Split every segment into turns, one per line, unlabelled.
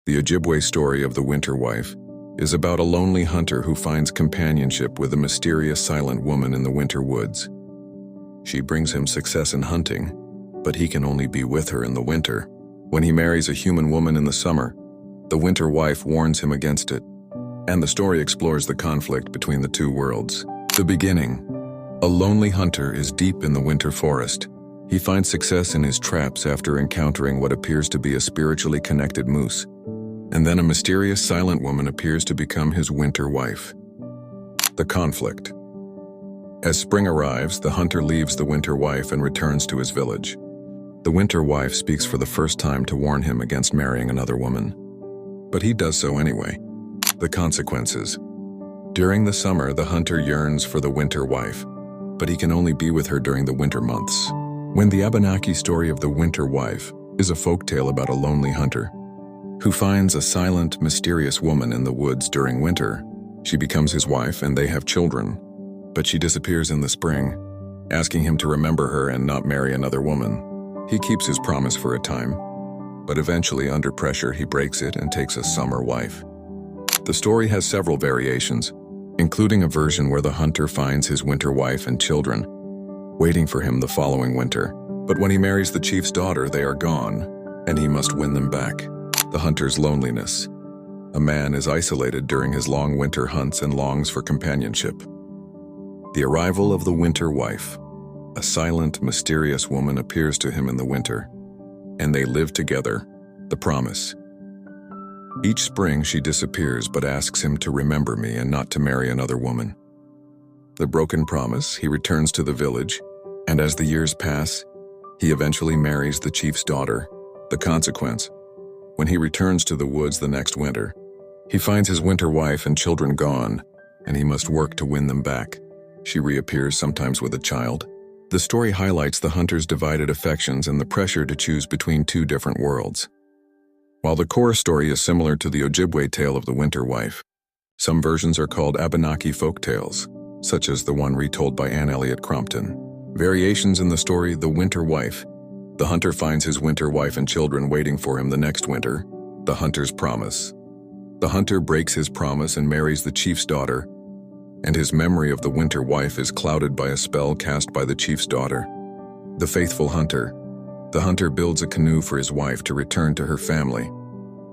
The Ojibwe story of the Winter Wife is about a lonely hunter who finds companionship with a mysterious silent woman in the winter woods. She brings him success in hunting, but he can only be with her in the winter. When he marries a human woman in the summer, the Winter Wife warns him against it, and the story explores the conflict between the two worlds. The beginning. A lonely hunter is deep in the winter forest. He finds success in his traps after encountering what appears to be a spiritually connected moose. And then a mysterious silent woman appears to become his winter wife. The conflict. As spring arrives, the hunter leaves the winter wife and returns to his village. The winter wife speaks for the first time to warn him against marrying another woman. But he does so anyway. The consequences. During the summer, the hunter yearns for the winter wife, but he can only be with her during the winter months. When the Abenaki story of the Winter Wife is a folktale about a lonely hunter who finds a silent, mysterious woman in the woods during winter. She becomes his wife and they have children, but she disappears in the spring, asking him to remember her and not marry another woman. He keeps his promise for a time, but eventually, under pressure, he breaks it and takes a summer wife. The story has several variations, including a version where the hunter finds his winter wife and children waiting for him the following winter. But when he marries the chief's daughter, they are gone, and he must win them back. The hunter's loneliness. A man is isolated during his long winter hunts and longs for companionship. The arrival of the winter wife. A silent, mysterious woman appears to him in the winter, and they live together. The promise. Each spring she disappears but asks him to remember me and not to marry another woman. The broken promise. He returns to the village, and as the years pass, he eventually marries the chief's daughter. The consequence. When he returns to the woods the next winter, he finds his winter wife and children gone, and he must work to win them back. She reappears, sometimes with a child. The story highlights the hunter's divided affections and the pressure to choose between two different worlds. While the core story is similar to the Ojibwe tale of the Winter Wife, some versions are called Abenaki folktales, such as the one retold by Anne Elliot Crompton. Variations in the story, The Winter Wife. The hunter finds his winter wife and children waiting for him the next winter. The hunter's promise. The hunter breaks his promise and marries the chief's daughter, and his memory of the winter wife is clouded by a spell cast by the chief's daughter. The faithful hunter. The hunter builds a canoe for his wife to return to her family.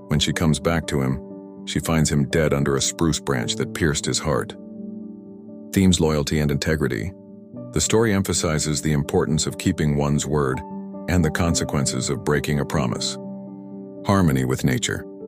When she comes back to him, she finds him dead under a spruce branch that pierced his heart. Themes: loyalty and integrity. The story emphasizes the importance of keeping one's word and the consequences of breaking a promise. Harmony with nature.